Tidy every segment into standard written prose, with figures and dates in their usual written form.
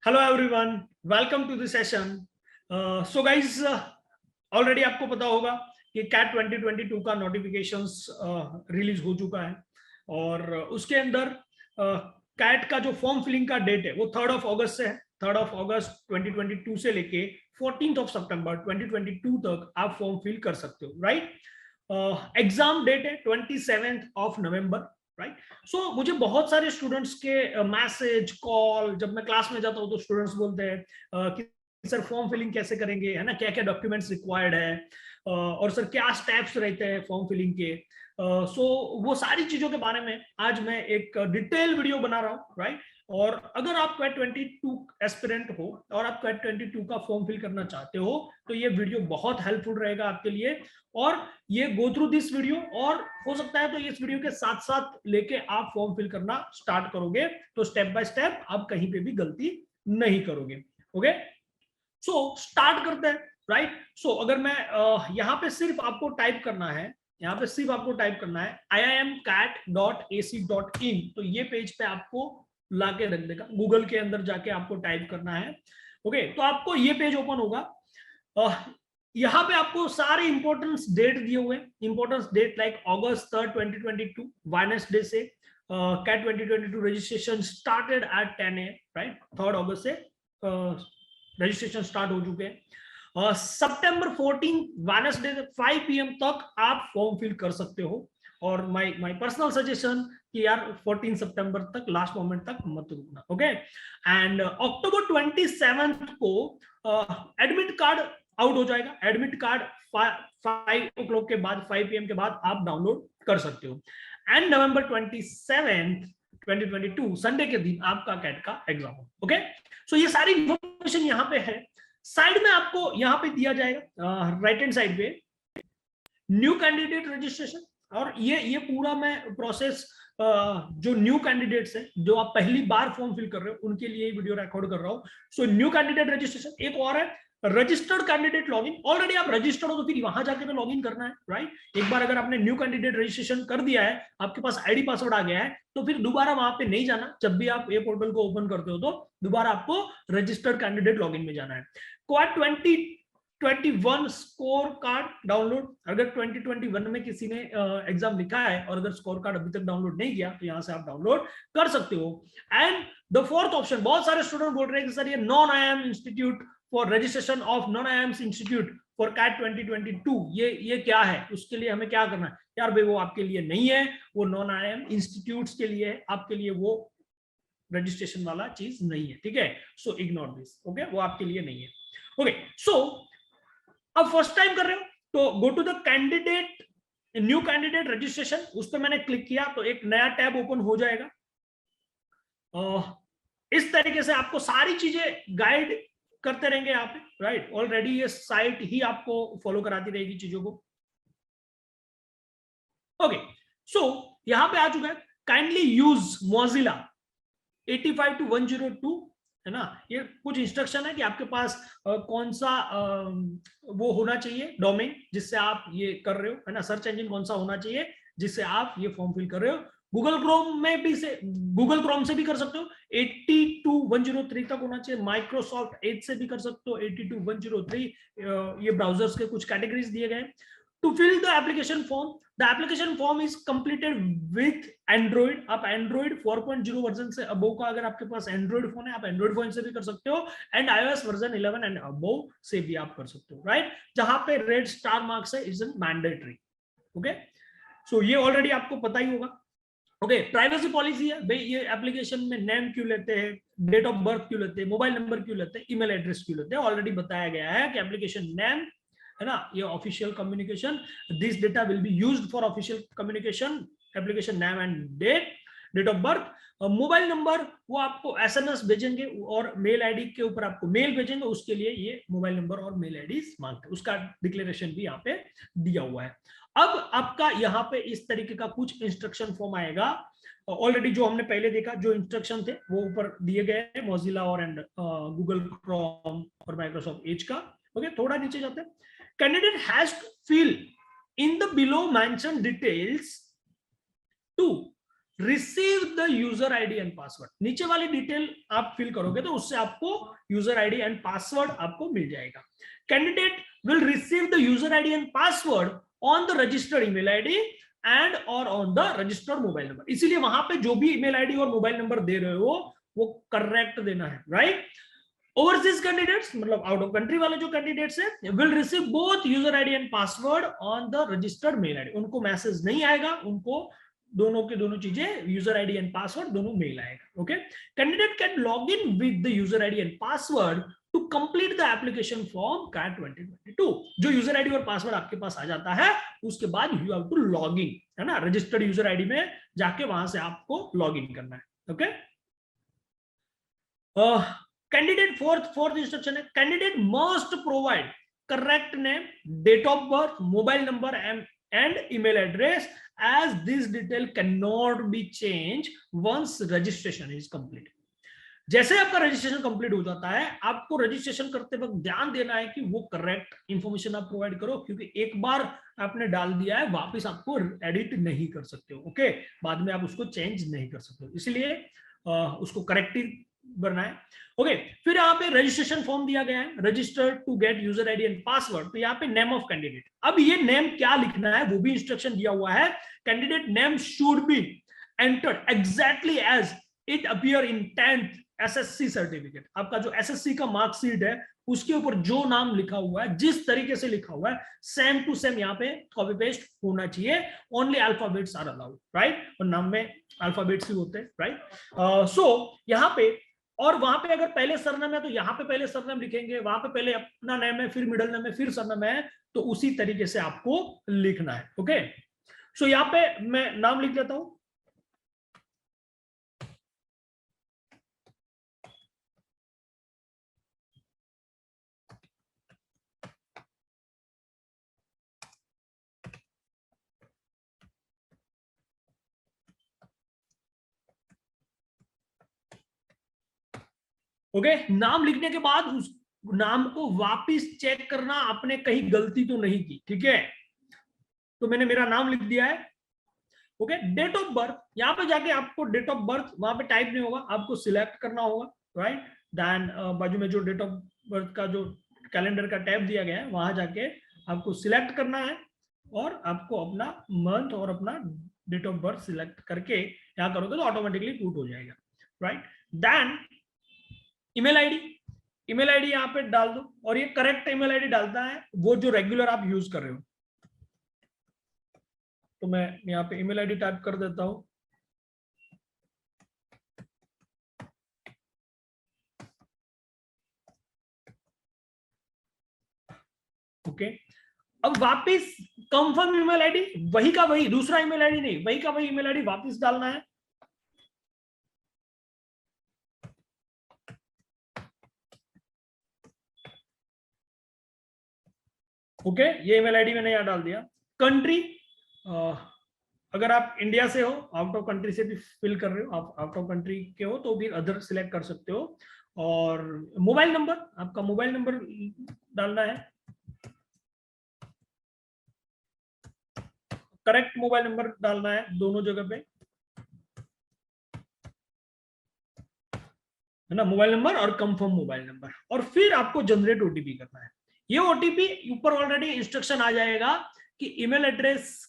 Hello everyone, welcome to this session. So guys, already आपको पता होगा कि कैट 2022 का नोटिफिकेशंस रिलीज हो चुका है और उसके अंदर कैट का जो फॉर्म फिलिंग का डेट है वो 3 अगस्त से है। 3 अगस्त 2022 से लेके 14 सितंबर 2022 तक आप फॉर्म फिल कर सकते हो, राइट। एग्जाम डेट है 27 नवंबर, राइट। सो मुझे बहुत सारे स्टूडेंट्स के मैसेज कॉल, जब मैं क्लास में जाता हूँ तो स्टूडेंट्स बोलते हैं कि सर फॉर्म फिलिंग कैसे करेंगे, है ना, क्या क्या डॉक्यूमेंट्स रिक्वायर्ड है, और सर क्या स्टेप्स रहते हैं फॉर्म फिलिंग के। सो वो सारी चीजों के बारे में आज मैं एक डिटेल वीडियो बना रहा हूँ, राइट। और अगर आप क्वेट 22 एस्पिरेंट हो और आप क्वेट 22 का फॉर्म फिल करना चाहते हो तो ये वीडियो बहुत हेल्पफुल रहेगा आपके लिए। और ये गो थ्रू दिस वीडियो, और हो सकता है तो इस वीडियो के साथ साथ लेके आप फॉर्म फिल करना स्टार्ट करोगे तो स्टेप बाय स्टेप आप कहीं पे भी गलती नहीं करोगे। ओके, सो स्टार्ट करते हैं, राइट। सो अगर मैं यहाँ पे सिर्फ आपको टाइप करना है, यहाँ पे सिर्फ आपको टाइप करना है iimcat.ac.in, तो ये पेज पे आपको लाके रख देगा। गूगल के अंदर जाके आपको टाइप करना है, ओके। तो आपको ये पेज ओपन होगा। यहाँ पे आपको सारे इंपॉर्टेंस डेट दिए हुए हैं। Importance date like August 3, 2022 Wednesday से CAT 2022 registration started at 10 AM, right. 3 अगस्त से रजिस्ट्रेशन स्टार्ट हो चुके हैं। सितंबर 14 वेडनेसडे 5 PM तक आप फॉर्म फिल कर सकते हो। और माय पर्सनल सजेशन कि यार 14 सितंबर तक, लास्ट मोमेंट तक मत रुकना, ओके। एंड अक्टूबर 27 को एडमिट कार्ड आउट हो जाएगा। एडमिट कार्ड 5 o'clock के बाद, 5 PM के बाद आप डाउनलोड कर सकते हो। एंड नवंबर 27 2022 संडे के दिन आपका कैट का एग्जाम हो, ओके। सो ये सारी इंफॉर्मेशन यहाँ पे है। साइड में आपको यहाँ पे दिया जाएगा, राइट हैंड साइड पे, न्यू कैंडिडेट रजिस्ट्रेशन। और ये पूरा मैं प्रोसेस जो न्यू कैंडिडेट्स है, जो आप पहली बार फॉर्म फिल कर रहे हो, उनके लिए वीडियो रिकॉर्ड कर रहा हूँ। सो न्यू कैंडिडेट रजिस्ट्रेशन, एक और है रजिस्टर्ड कैंडिडेट लॉगिन। ऑलरेडी आप रजिस्टर्ड हो तो फिर वहां जाके तो लॉगिन करना है, राइट। एक बार अगर आपने न्यू कैंडिडेट रजिस्ट्रेशन कर दिया है, आपके पास आईडी पासवर्ड आ गया है, तो फिर दोबारा वहां पे नहीं जाना। जब भी आप ये पोर्टल को ओपन करते हो तो दोबारा आपको रजिस्टर्ड कैंडिडेट लॉगिन में जाना है। Quad 2021 score card download. अगर 2021 में किसी ने एग्जाम लिखा है और अगर स्कोर कार्ड अभी तक डाउनलोड नहीं किया तो यहां से आप डाउनलोड कर सकते हो। एंड द फोर्थ ऑप्शन, बहुत सारे स्टूडेंट बोल रहे हैं कि सर ये non IIM institute for registration of non IIM institute for CAT 2022, ये क्या है, उसके लिए हमें क्या करना है। यार भाई वो आपके लिए नहीं है, वो नॉन IIM इंस्टीट्यूट्स के लिए है, आपके लिए वो रजिस्ट्रेशन वाला चीज नहीं है, ठीक है। सो इग्नोर दिस, ओके, वो आपके लिए नहीं है, ओके। सो अब फर्स्ट टाइम कर रहे हो तो go to the candidate, new candidate registration, उस पर मैंने क्लिक किया तो एक नया टैब ओपन हो जाएगा। इस तरीके से आपको सारी चीजें गाइड करते रहेंगे यहाँ पे, राइट। ऑलरेडी ये साइट ही आपको फॉलो कराती रहेगी चीजों को, ओके। सो यहां पे आ चुका है, काइंडली यूज मोजिला 85 to 102, है ना। ये कुछ इंस्ट्रक्शन है कि आपके पास कौन सा वो होना चाहिए डोमेन जिससे आप ये कर रहे हो, है ना। सर्च इंजन कौन सा होना चाहिए जिससे आप ये फॉर्म फिल कर रहे हो। गूगल क्रोम में भी से, गूगल क्रोम से भी कर सकते हो, 80 to 103 तक होना चाहिए। माइक्रोसॉफ्ट एज से भी कर सकते हो, 80 to 103। ये ब्राउजर्स के कुछ कैटेगरीज दिए गए। To fill the application form, the application form is completed with Android. आप एंड्रॉइड 4.0 वर्जन से अबो का, अगर आपके पास एंड्रॉइड फोन है आप एंड्रॉइड फोन से भी कर सकते हो, and iOS version 11 and above से भी आप कर सकते हो, राइट। जहां पे रेड स्टार मार्क्स है इज मैंडेटरी, ओके। सो ये ऑलरेडी आपको पता ही होगा, ओके। प्राइवेसी पॉलिसी है भाई, ये एप्लीकेशन में नेम क्यों लेते हैं, डेट ऑफ बर्थ क्यों लेते हैं, मोबाइल नंबर क्यों लेते हैं, ईमेल एड्रेस क्यों लेते हैं, ऑलरेडी बताया गया है कि एप्लीकेशन नेम, है ना, ये official communication, this data will be used for official communication, application name and date of birth. Mobile number वो आपको SMS भेजेंगे और मेल आईडी के ऊपर आपको मेल भेजेंगे, उसके लिए ये मोबाइल नंबर और मेल आईडी मांगते हैं, उसका डिक्लेरेशन भी यहाँ पे दिया हुआ है। अब आपका यहाँ पे इस तरीके का कुछ इंस्ट्रक्शन फॉर्म आएगा। ऑलरेडी जो हमने पहले देखा, जो इंस्ट्रक्शन थे वो ऊपर दिए गए हैं, मोजिला और एंड गूगल क्रोम और माइक्रोसॉफ्ट एज का, ओके। थोड़ा नीचे जाते हैं। Candidate has to fill in the below mention details to receive the user ID and password. नीचे वाली डिटेल आप फिल करोगे तो उससे आपको यूजर आईडी एंड पासवर्ड आपको मिल जाएगा। Candidate will receive the user ID and password on the registered email ID and और on the registered mobile number. इसीलिए वहां पे जो भी ईमेल आईडी और मोबाइल नंबर दे रहे हो वो करेक्ट देना है, राइट। ओवरसीज कैंडिडेट्स मतलब आउट ऑफ कंट्री वाले जो कैंडिडेट्स है will receive both user ID and password on the registered mail ID. उनको मैसेज नहीं आएगा, उनको दोनों के दोनों चीजें यूजर आईडी एंड पासवर्ड दोनों मेल आएगा। Okay, candidate can log in with the user ID and password to complete the application form CAT 2022। जो यूजर आईडी और पासवर्ड आपके पास आ जाता है उसके बाद you have to log in, है ना, रजिस्टर्ड यूजर आईडी में जाके वहां से आपको लॉग इन करना है। ओके, कैंडिडेट फोर्थ इंस्ट्रक्शन है, candidate must provide correct name, date of birth, mobile number and email address as this detail cannot be changed once registration is complete। जैसे आपका रजिस्ट्रेशन कंप्लीट हो जाता है आपको registration करते वक्त ध्यान देना है कि वो करेक्ट इंफॉर्मेशन आप प्रोवाइड करो, क्योंकि एक बार आपने डाल दिया है वापस आपको एडिट नहीं कर सकते हो। ओके, बाद में आप उसको चेंज नहीं कर सकते हो, इसलिए उसको करेक्टिव करना है। ओके, फिर यहाँ पे रजिस्ट्रेशन फॉर्म दिया गया है, register to get user ID and password. तो यहाँ पे नेम ऑफ कैंडिडेट, अब ये नेम क्या लिखना है वो भी इंस्ट्रक्शन दिया हुआ है। Candidate name should be entered exactly as it appear in 10th SSC certificate. आपका जो एसएससी का मार्कशीट है उसके ऊपर जो नाम लिखा हुआ है, जिस तरीके से लिखा हुआ है सेम टू सेम यहाँ पे कॉपी पेस्ट होना चाहिए। Only alphabets are allowed, right, और नाम में अल्फाबेट्स ही होते हैं, राइट। सो यहाँ पे, और वहां पे अगर पहले सरनेम है तो यहाँ पे पहले सरनेम लिखेंगे, वहां पे पहले अपना नेम है, फिर मिडिल नेम है, फिर सरनेम है, तो उसी तरीके से आपको लिखना है। ओके, सो यहाँ पे मैं नाम लिख देता हूं, ओके। नाम लिखने के बाद उस नाम को वापिस चेक करना आपने कहीं गलती तो नहीं की, ठीक है। तो मैंने मेरा नाम लिख दिया है। ओके, डेट ऑफ बर्थ, यहाँ पे जाके आपको डेट ऑफ बर्थ वहां पे टाइप नहीं होगा, आपको सिलेक्ट करना होगा, राइट। देन बाजू में जो डेट ऑफ बर्थ का जो कैलेंडर का टैब दिया गया है वहां जाके आपको सिलेक्ट करना है और आपको अपना मंथ और अपना डेट ऑफ बर्थ सिलेक्ट करके यहाँ करोगे तो ऑटोमेटिकली पुट हो जाएगा, राइट। देन ईमेल आईडी यहाँ पे डाल दो, और ये करेक्ट ईमेल आईडी डालता है वो जो रेगुलर आप यूज कर रहे हो। तो मैं यहाँ पे ईमेल आईडी टाइप कर देता हूं, ओके। अब वापिस कंफर्म ईमेल आईडी, वही का वही, दूसरा ईमेल आईडी नहीं, वही का वही ईमेल आईडी वापिस डालना है। ओके, ये ईमेल आईडी मैंने यहाँ डाल दिया। कंट्री, अगर आप इंडिया से हो, आउट ऑफ कंट्री से भी फिल कर रहे हो, आप आउट ऑफ कंट्री के हो तो भी अदर सिलेक्ट कर सकते हो। और मोबाइल नंबर, आपका मोबाइल नंबर डालना है, करेक्ट मोबाइल नंबर डालना है दोनों जगह पे, है ना, मोबाइल नंबर और कंफर्म मोबाइल नंबर। और फिर आपको जनरेट ओटीपी करना है। ये ओटीपी ऊपर ऑलरेडी इंस्ट्रक्शन आ जाएगा कि ईमेल एड्रेस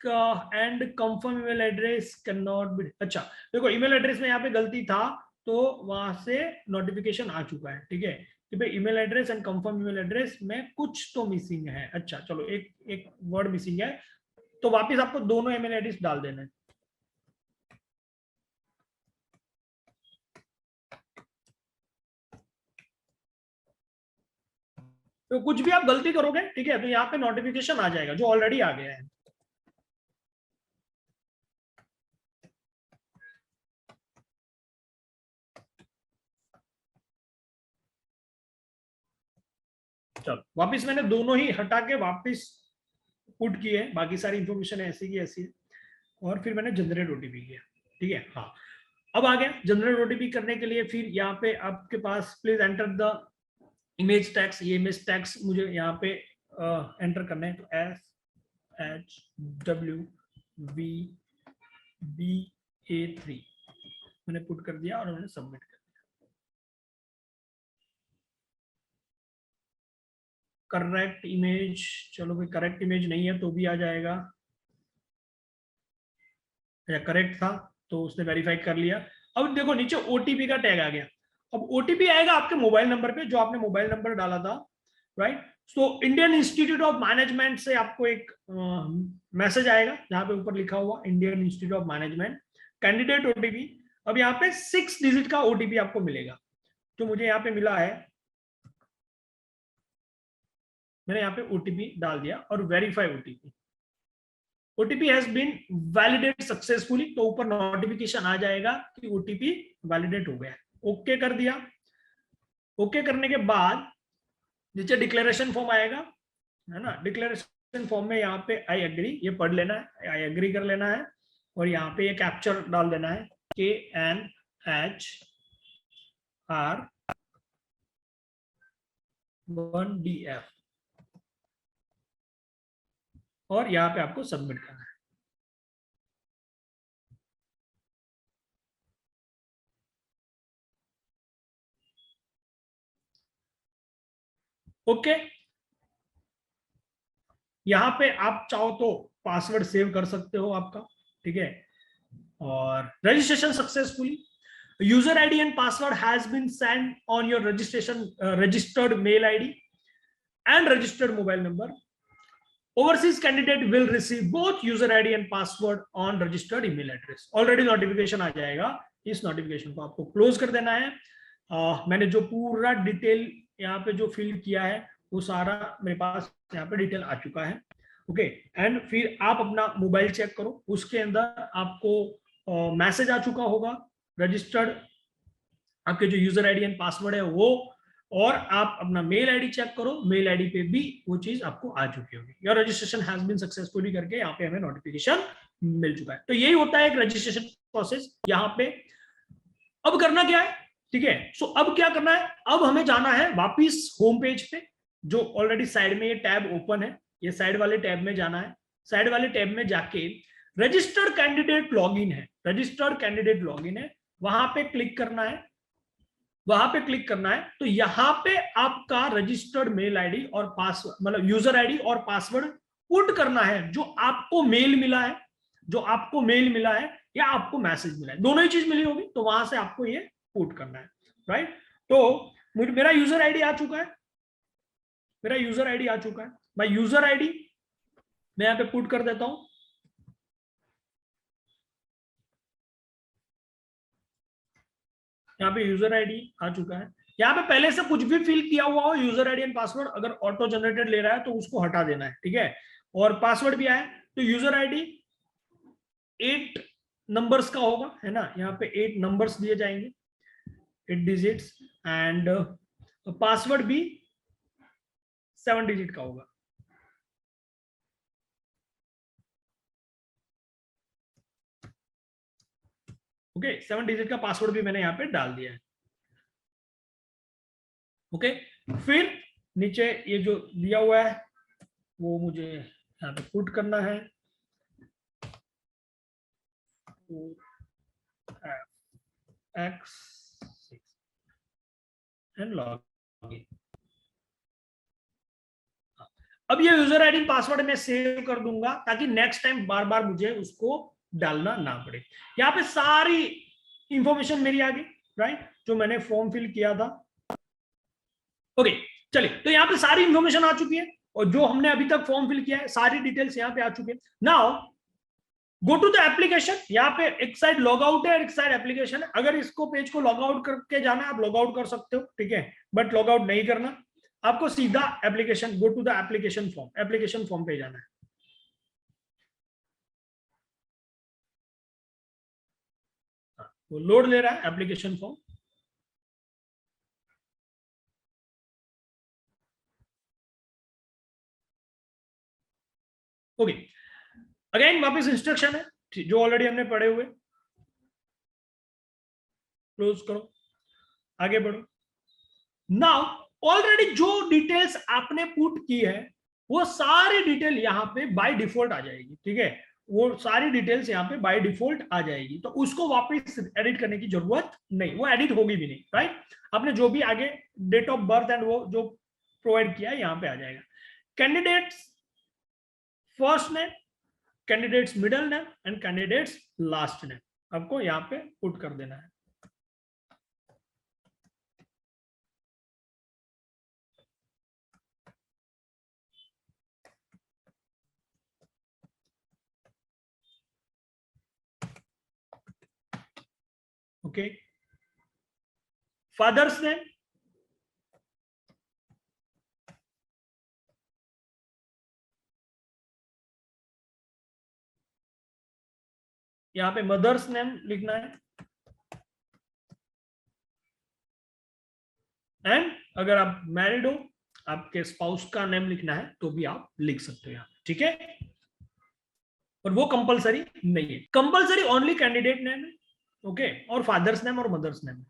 का and confirm email address can not be. अच्छा देखो, ईमेल एड्रेस में यहाँ पे गलती था तो वहां से नोटिफिकेशन आ चुका है, ठीक है, कि भाई email address and confirm email address में कुछ तो मिसिंग है। अच्छा चलो, एक वर्ड मिसिंग है, तो वापिस आपको दोनों ईमेल एड्रेस डाल देना है। तो कुछ भी आप गलती करोगे, ठीक है, तो यहाँ पे नोटिफिकेशन आ जाएगा जो ऑलरेडी आ गया है। चलो वापिस मैंने दोनों ही हटा के वापिस पुट किए, बाकी सारी इंफॉर्मेशन ऐसी की ऐसी, और फिर मैंने जनरेट ओटीपी किया, ठीक है। हाँ, अब आ गया जनरेट ओटीपी करने के लिए। फिर यहाँ पे आपके पास please enter the image tags, ये इमेज टैग्स मुझे यहाँ पे एंटर करना है। तो SHWV BA3 मैंने पुट कर दिया और मैंने सबमिट कर दिया। करेक्ट इमेज, चलो भाई करेक्ट इमेज नहीं है तो भी आ जाएगा, या करेक्ट था तो उसने वेरीफाई कर लिया। अब देखो नीचे ओटीपी का टैग आ गया। अब ओटीपी आएगा आपके मोबाइल नंबर पे जो आपने मोबाइल नंबर डाला था, right. So Indian institute of management से आपको एक मैसेज आएगा जहां पे ऊपर लिखा हुआ Indian institute of management candidate OTP. अब यहाँ पे 6 डिजिट का ओटीपी आपको मिलेगा, जो मुझे यहाँ पे मिला है। मैंने यहाँ पे ओटीपी डाल दिया और verify OTP, OTP has been validate successfully, तो ऊपर नोटिफिकेशन आ जाएगा कि ओटीपी वैलिडेट हो गया। ओके कर दिया। ओके करने के बाद नीचे डिक्लेरेशन फॉर्म आएगा, है ना। डिक्लेरेशन फॉर्म में यहाँ पे आई एग्री, ये पढ़ लेना है, आई एग्री कर लेना है, और यहाँ पे ये कैप्चर डाल देना है KNHR1DF, और यहाँ पे आपको सबमिट करना है। ओके, यहाँ पे आप चाहो तो पासवर्ड सेव कर सकते हो आपका, ठीक है। और registration successfully, user ID and password has been send on your registration registered mail ID and registered mobile number. Overseas candidate will receive both user ID and password on registered email address. Already notification आ जाएगा, इस notification को आपको close कर देना है। मैंने जो पूरा डिटेल यहाँ पे जो फिल किया है वो सारा मेरे पास यहाँ पे डिटेल आ चुका है, ओके। एंड फिर आप अपना मोबाइल चेक करो, उसके अंदर आपको मैसेज आ चुका होगा रजिस्टर्ड, आपके जो यूजर आईडी एंड पासवर्ड है वो, और आप अपना मेल आईडी चेक करो, मेल आईडी पे भी वो चीज आपको आ चुकी होगी। Your registration has been successfully करके यहाँ पे हमें नोटिफिकेशन मिल चुका है। तो यही होता है एक रजिस्ट्रेशन प्रोसेस यहाँ पे। अब करना क्या है, ठीक है। सो अब क्या करना है, अब हमें जाना है वापिस होम पेज पे, जो ऑलरेडी साइड में ये टैब ओपन है, ये साइड वाले टैब में जाना है। साइड वाले टैब में जाके रजिस्टर्ड कैंडिडेट लॉगिन है, रजिस्टर्ड कैंडिडेट लॉगिन है, वहां पे क्लिक करना है। वहां पे क्लिक करना है तो यहां पे आपका रजिस्टर्ड मेल आईडी और पासवर्ड, मतलब यूजर आईडी और पासवर्ड पुट करना है, जो आपको मेल मिला है, जो आपको मेल मिला है या आपको मैसेज मिला है, दोनों ही चीज मिली होगी, तो वहां से आपको ये पुट करना है, राइट। तो मेरा यूजर आईडी आ चुका है, मेरा यूजर आईडी आ चुका है। मैं यूजर आईडी मैं यहाँ पे पुट कर देता हूं। यहाँ पे यूजर आईडी आ चुका है। यहाँ पे पहले से कुछ भी फिल किया हुआ हो यूजर आईडी एंड पासवर्ड, अगर ऑटो जनरेटेड ले रहा है तो उसको हटा देना है, ठीक है। और पासवर्ड भी आया तो यूजर आईडी 8 नंबर्स का होगा, है ना। यहाँ पे 8 नंबर्स दिए जाएंगे, 8 डिजिट्स, एंड पासवर्ड भी 7 डिजिट का होगा। ओके, 7 डिजिट का पासवर्ड भी मैंने यहाँ पे डाल दिया है, ओके। फिर नीचे ये जो दिया हुआ है वो मुझे यहाँ पे पुट करना है, X6 एंड लॉगिन। अब ये यूजर आईडी पासवर्ड मैं सेव कर दूंगा ताकि नेक्स्ट टाइम बार बार मुझे उसको डालना ना पड़े। यहाँ पे सारी इंफॉर्मेशन मेरी आ गई, राइट, जो मैंने फॉर्म फिल किया था। ओके, चलिए, तो यहाँ पे सारी इंफॉर्मेशन आ चुकी है, और जो हमने अभी तक फॉर्म फिल किया है सारी डिटेल्स यहाँ पे आ चुकी है। Now go to the application. यहाँ पे एक साइड लॉग आउट है, एक साइड एप्लीकेशन है। अगर इसको पेज को लॉग आउट करके जाना है आप लॉग आउट कर सकते हो, ठीक है, बट लॉग आउट नहीं करना, आपको सीधा application, go to the application form, application form पे जाना है। वो लोड ले रहा है एप्लीकेशन फॉर्म। ओके, अगेन वापस इंस्ट्रक्शन है जो ऑलरेडी हमने पढ़े हुए, क्लोज करो, आगे बढ़ो। नाउ ऑलरेडी जो डिटेल्स आपने पुट की है वो सारी डिटेल यहाँ पे बाय डिफॉल्ट आ जाएगी, ठीक है। वो सारी डिटेल्स यहाँ पे बाय डिफॉल्ट आ जाएगी, तो उसको वापस एडिट करने की जरूरत नहीं, वो एडिट होगी भी नहीं, राइट। आपने जो भी आगे डेट ऑफ बर्थ एंड वो जो प्रोवाइड किया है यहाँ पे आ जाएगा। Candidates first name, candidates middle name and candidates last name आपको यहाँ पे पुट कर देना है। ओके, फादर्स नेम, यहाँ पे मदर्स नेम लिखना है, एंड अगर आप मैरिड हो आपके स्पाउस का नेम लिखना है तो भी आप लिख सकते हो यहाँ, ठीक है। और वो कंपलसरी नहीं है, कंपलसरी ओनली कैंडिडेट नेम है, ओके, और फादर्स नेम और मदर्स नेम,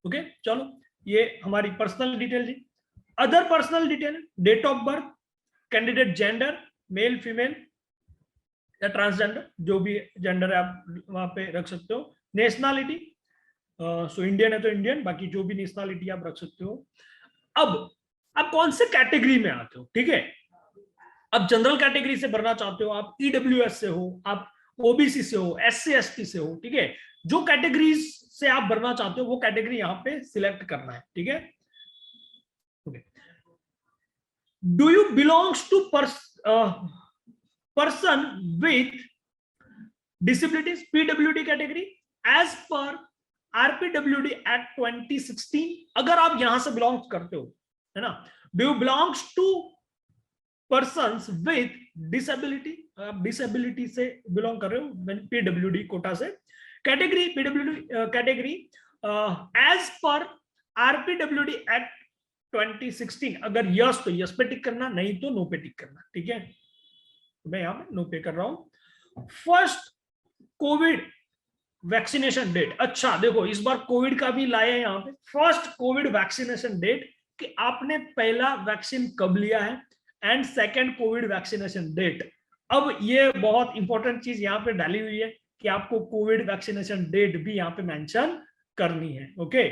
ओके। चलो ये हमारी पर्सनल डिटेल थी। Other personal detail, date of birth, candidate gender, male female या ट्रांसजेंडर, जो भी जेंडर है आप वहां पे रख सकते हो। नेशनलिटी, सो इंडियन है तो इंडियन, बाकी जो भी नेशनलिटी आप रख सकते हो। अब आप कौन से कैटेगरी में आते हो, ठीक है। अब जनरल कैटेगरी से भरना चाहते हो, आप ईडब्ल्यूएस से हो, आप ओबीसी से हो, एससी एसटी से हो, ठीक है। जो कैटेगरीज से आप भरना चाहते हो वो कैटेगरी यहाँ पे सिलेक्ट करना है, ठीक है। Do you belongs to person with disabilities, PWD category as per RPWD act 2016, अगर आप यहां से बिलोंग करते हो, है ना। Do you belongs to persons with disability, आप डिसेबिलिटी से बिलोंग कर रहे हो पीडब्ल्यूडी कोटा से, category PWD category as per RPWD act 2016, अगर यस तो यस पे टिक करना, नहीं तो नो पे टिक करना, ठीक है। तो मैं यहां पे नो पे कर रहा हूं। फर्स्ट कोविड वैक्सीनेशन डेट, अच्छा देखो इस बार कोविड का भी लाया है यहाँ पे, फर्स्ट कोविड वैक्सीनेशन डेट, कि आपने पहला वैक्सीन कब लिया है, and second COVID vaccination date. अब ये बहुत इंपॉर्टेंट चीज यहाँ पे डाली हुई है कि आपको कोविड वैक्सीनेशन डेट भी यहाँ पे मेंशन करनी है, ओके।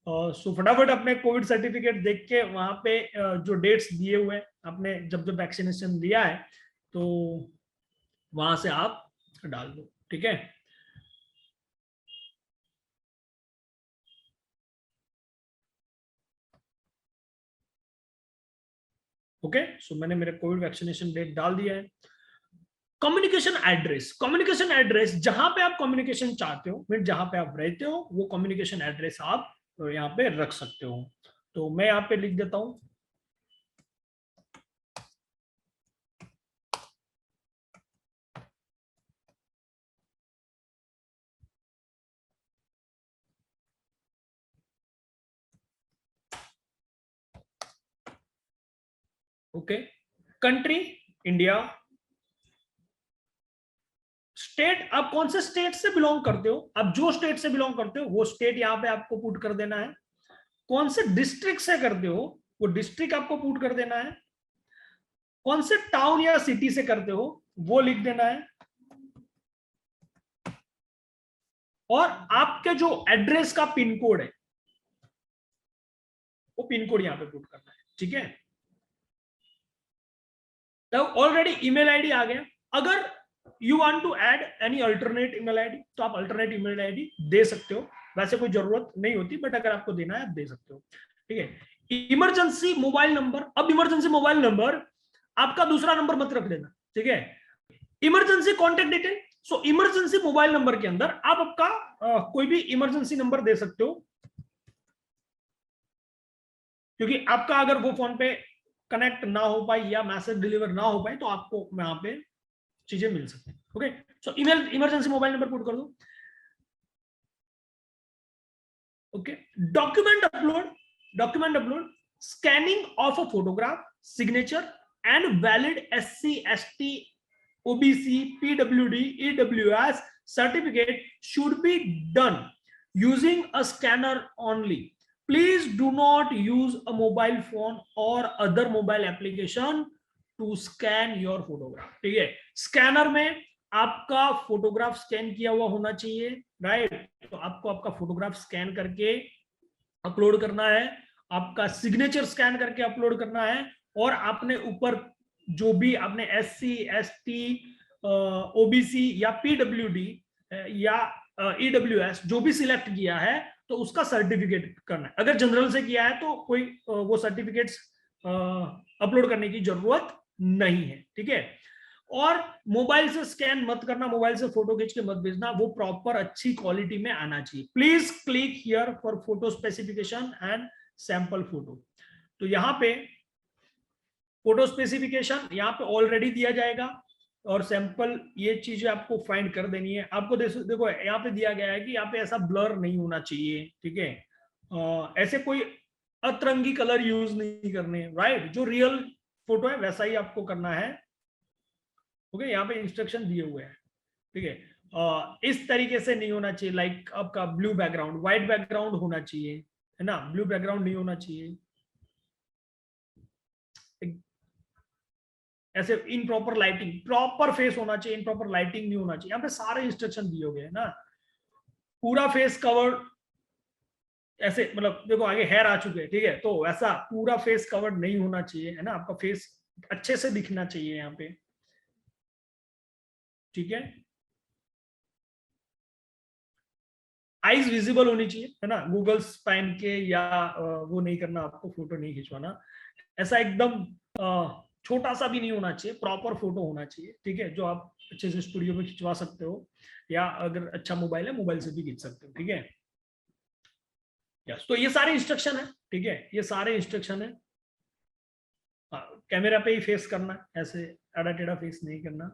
सो फटाफट अपने कोविड सर्टिफिकेट देख के वहां पे जो डेट्स दिए हुए हैं आपने जब जब वैक्सीनेशन लिया है तो वहां से आप डाल दो, ठीक है। ओके, सो मैंने मेरे कोविड वैक्सीनेशन डेट डाल दिया है। कम्युनिकेशन एड्रेस, कम्युनिकेशन एड्रेस जहां पे आप कम्युनिकेशन चाहते हो, मीन जहां पे आप रहते हो वो कम्युनिकेशन एड्रेस आप यहाँ पे रख सकते हो। तो मैं यहाँ पे लिख देता हूं ओके, कंट्री इंडिया, स्टेट आप कौन से स्टेट से बिलोंग करते हो, आप जो स्टेट से बिलोंग करते हो वो स्टेट यहाँ पे आपको पुट कर देना है। कौन से डिस्ट्रिक्ट से करते हो वो डिस्ट्रिक्ट आपको पुट कर देना है। कौन से टाउन या सिटी से करते हो वो लिख देना है। और आपके जो एड्रेस का पिन कोड है वो पिन कोड यहाँ पे पुट करना है, ठीक है। तो ऑलरेडी ईमेल आईडी आ गया। अगर you want to add any alternate email ID तो आप अल्टरनेट ईमेल आईडी दे सकते हो, वैसे कोई जरूरत नहीं होती, बट अगर आपको देना है आप दे सकते हो, ठीक है। इमरजेंसी मोबाइल नंबर, अब इमरजेंसी मोबाइल नंबर आपका दूसरा नंबर मत रख देना, ठीक है। इमरजेंसी कॉन्टेक्ट डिटेल, सो इमरजेंसी मोबाइल नंबर के अंदर आप आपका कोई भी इमरजेंसी नंबर दे सकते हो, क्योंकि आपका अगर वो फोन पे कनेक्ट ना हो पाए या मैसेज डिलीवर ना हो पाए तो आपको वहां पे चीजें मिल सकती है, ओके। सो email emergency mobile number put कर दो, okay. Document upload, scanning of a photograph, signature and valid SC ST OBC PWD EWS certificate should be done using a scanner only. Please do not use a mobile phone or other mobile application to scan your photograph. ठीक है, scanner में आपका photograph scan किया हुआ होना चाहिए, right. तो आपको आपका फोटोग्राफ स्कैन करके अपलोड करना है, आपका सिग्नेचर स्कैन करके अपलोड करना है, और आपने ऊपर जो भी आपने SC ST OBC या PWD या EWS जो भी सिलेक्ट किया है तो उसका सर्टिफिकेट करना है। अगर जनरल से किया है तो कोई वो सर्टिफिकेट्स अपलोड करने की जरूरत नहीं है। ठीक है, और मोबाइल से स्कैन मत करना, मोबाइल से फोटो खींच के मत भेजना, वो प्रॉपर अच्छी क्वालिटी में आना चाहिए। Please click here for photo specification and sample photo. तो यहाँ पे फोटो स्पेसिफिकेशन यहाँ पे ऑलरेडी दिया जाएगा, और सैंपल ये चीजें आपको फाइंड कर देनी है। आपको देखो यहाँ पे दिया गया है कि यहाँ पे ऐसा ब्लर नहीं होना चाहिए। ठीक है, ऐसे कोई अतरंगी कलर यूज नहीं करने, राइट। जो रियल फोटो है वैसा ही आपको करना है। ओके, यहाँ पे इंस्ट्रक्शन दिए हुए हैं। ठीक है, इस तरीके से नहीं होना चाहिए, लाइक आपका ब्लू बैकग्राउंड, व्हाइट बैकग्राउंड होना चाहिए, है ना, ब्लू बैकग्राउंड नहीं होना चाहिए। ऐसे इनप्रॉपर लाइटिंग, प्रॉपर फेस होना चाहिए, इनप्रॉपर लाइटिंग नहीं होना चाहिए। यहाँ पे सारे इंस्ट्रक्शन दिए हुए हैं ना। पूरा फेस कवर, ऐसे मतलब देखो आगे हेयर आ चुके हैं, ठीक है, तो ऐसा पूरा फेस कवर्ड नहीं होना चाहिए, है ना। आपका फेस अच्छे से दिखना चाहिए यहाँ पे। ठीक है, आईज विजिबल होनी चाहिए, है ना। गूगल्स पहन के या वो नहीं करना, आपको फोटो नहीं खिंचवाना। ऐसा एकदम छोटा सा भी नहीं होना चाहिए, प्रॉपर फोटो होना चाहिए। ठीक है, जो आप अच्छे से स्टूडियो में खिंचवा सकते हो, या अगर अच्छा मोबाइल है मोबाइल से भी खींच सकते हो। ठीक है, यस, तो ये सारे इंस्ट्रक्शन है। ठीक है, ये सारे इंस्ट्रक्शन है। कैमरा पे ही फेस करना, ऐसे टेढ़ा टेढ़ा फेस नहीं करना,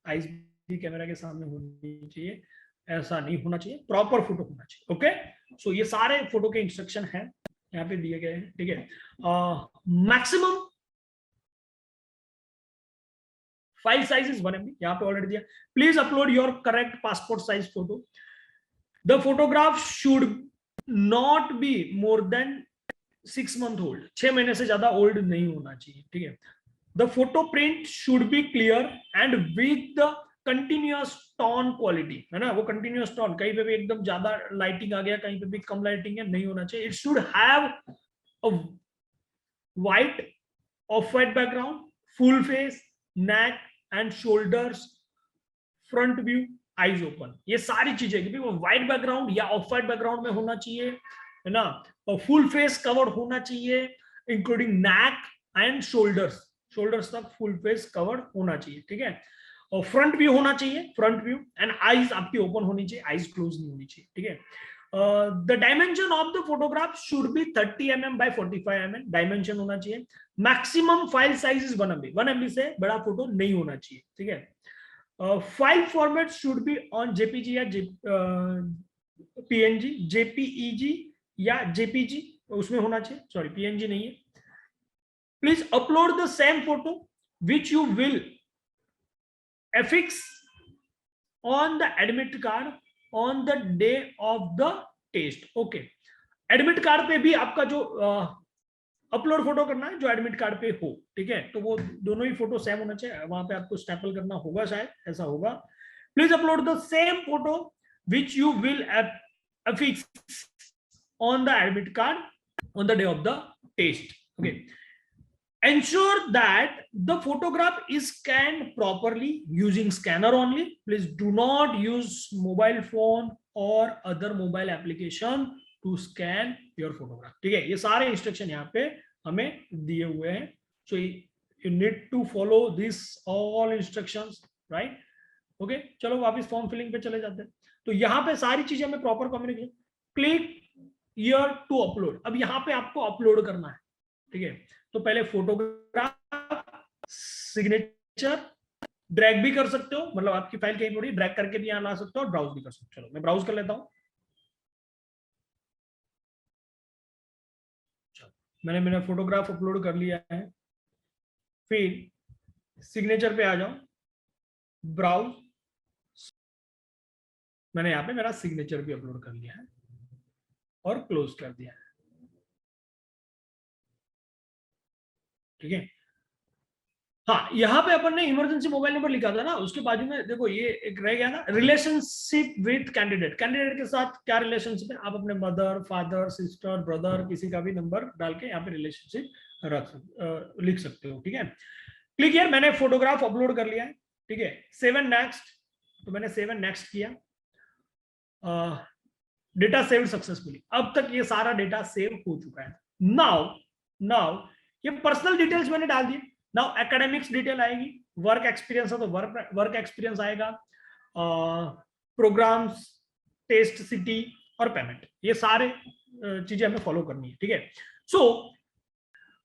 आईज भी कैमरा के सामने होनी चाहिए, ऐसा नहीं होना चाहिए, प्रॉपर फोटो होना चाहिए। ओके, सो ये सारे फोटो के इंस्ट्रक्शन है यहाँ पे दिए गए हैं। ठीक है, maximum file size is 1 MB, यहाँ पे ऑलरेडी दिया। Please upload your correct passport size photo. The photograph should not be more than 6 month old, 6 महीने से ज्यादा ओल्ड नहीं होना चाहिए। ठीक है, the photo print should be clear and with the continuous tone quality, है ना। वो कंटिन्यूअस टोन, कहीं पे भी एकदम ज्यादा लाइटिंग आ गया, कहीं पे भी कम लाइटिंग है, नहीं होना चाहिए। It should have a white, of white background, full face, neck and shoulders, front view, eyes open, ये सारी चीजें कि वो व्हाइट बैकग्राउंड या ऑफ व्हाइट बैकग्राउंड में होना चाहिए, है ना। और फुल फेस कवर्ड होना चाहिए, including neck and shoulders, shoulders तक फुल फेस कवर्ड होना चाहिए। ठीक है, और फ्रंट व्यू होना चाहिए, फ्रंट व्यू, एंड आईज आपकी ओपन होनी चाहिए, आईज क्लोज नहीं होनी चाहिए। ठीक है, the dimension of the photograph should be 30 mm by 45 mm, dimension होना चाहिए। Maximum file size is 1 MB, 1 MB से बड़ा फोटो नहीं होना चाहिए। ठीक है, file format should be on JPG या पीएनजी, जेपीईजी या जेपीजी उसमें होना चाहिए, सॉरी पीएनजी नहीं है। Please upload the same photo which you will affix on the admit card on the day of the test। Okay, admit card पे भी आपका जो अपलोड फोटो करना है जो एडमिट कार्ड पे हो। ठीक है, तो वो दोनों ही फोटो सेम होना चाहिए, वहां पे आपको स्टैपल करना होगा, शायद ऐसा होगा। Please upload the same photo which you will affix on the admit card on the day of the test। okay, ensure that the photograph is scanned properly using scanner only। please do not use mobile phone or other mobile application to scan your photograph। ठीक है, ये सारे instruction यहाँ पे हमें दिए हुए हैं, so you need to follow this all instructions, right। Okay, चलो वापस फॉर्म फिलिंग पे चले जाते हैं। तो यहाँ पे सारी चीजें हमें proper communication, click here to upload. अब यहाँ पे आपको अपलोड करना है। ठीक है, तो पहले फोटोग्राफ, सिग्नेचर, ड्रैग भी कर सकते हो, मतलब आपकी फाइल कहीं पड़ी ड्रैग करके भी यहां ला सकते हो, और ब्राउज भी कर सकते हो। चलो मैं ब्राउज कर लेता हूं। मैंने मेरा फोटोग्राफ अपलोड कर लिया है। फिर सिग्नेचर पे आ जाओ, ब्राउज, मैंने यहाँ पे मेरा सिग्नेचर भी अपलोड कर लिया है और क्लोज कर दिया है। ठीक है, हाँ, यहाँ पे अपन ने इमरजेंसी मोबाइल नंबर लिखा था ना, उसके बाजू में देखो ये एक रह गया ना, रिलेशनशिप विद कैंडिडेट। कैंडिडेट के साथ क्या रिलेशनशिप है, आप अपने मदर, फादर, सिस्टर, ब्रदर, किसी का भी नंबर डाल के यहाँ पे रिलेशनशिप लिख सकते हो। ठीक है, क्लिक हियर। मैंने फोटोग्राफ अपलोड कर लिया है। ठीक है, सेव एंड नेक्स्ट। तो मैंने सेव एंड नेक्स्ट किया। Data save successfully. अब तक ये सारा डेटा सेव हो चुका है। नाउ नाउ ये पर्सनल डिटेल्स मैंने डाल दिए। नाउ एकेडमिक्स डिटेल आएगी, वर्क एक्सपीरियंस है तो वर्क एक्सपीरियंस आएगा, प्रोग्राम्स, टेस्ट सिटी और पेमेंट, ये सारे चीजें हमें फॉलो करनी है। ठीक है, सो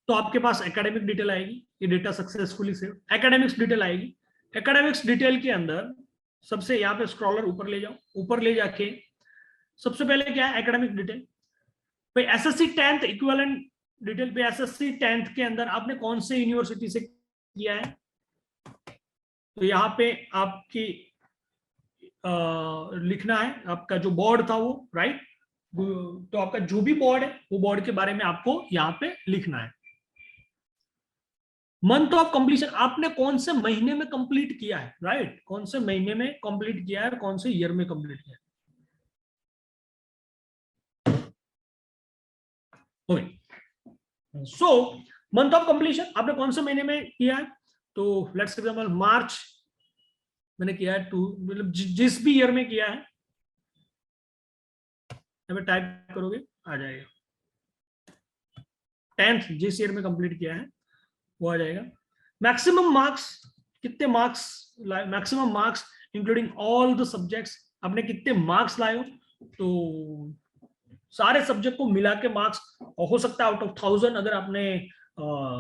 तो आपके पास एकेडमिक डिटेल आएगी, ये data successfully save. Academics detail आएगी, एकेडमिक्स डिटेल के अंदर सबसे यहाँ पे स्क्रॉलर ऊपर ले जाओ, ऊपर ले जाके सबसे पहले क्या है, एकेडमिक डिटेल पे एसएससी 10th इक्विवेलेंट डिटेल पे एसएससी 10th के अंदर आपने कौन से यूनिवर्सिटी से किया है, तो यहाँ पे आपकी लिखना है आपका जो बोर्ड था वो, राइट। तो आपका जो भी बोर्ड है वो बोर्ड के बारे में आपको यहाँ पे लिखना है। मंथ ऑफ कंप्लीशन, आपने कौन से महीने में कंप्लीट किया है, राइट, कौन से महीने में कंप्लीट किया है, कौन से ईयर में कंप्लीट किया है। सो मंथ ऑफ कंप्लीशन आपने कौन से महीने में किया है, तो लेट्स एग्जांपल मार्च मैंने किया है, टू मतलब जिस भी ईयर में किया है टाइप करोगे आ जाएगा। 10th जिस ईयर में कंप्लीट किया है वो आ जाएगा। मैक्सिमम मार्क्स, कितने मार्क्स लाए, maximum marks including all the subjects, आपने कितने मार्क्स लाए हो, तो सारे सब्जेक्ट को मिला के मार्क्स हो सकता है आउट ऑफ 1000, अगर आपने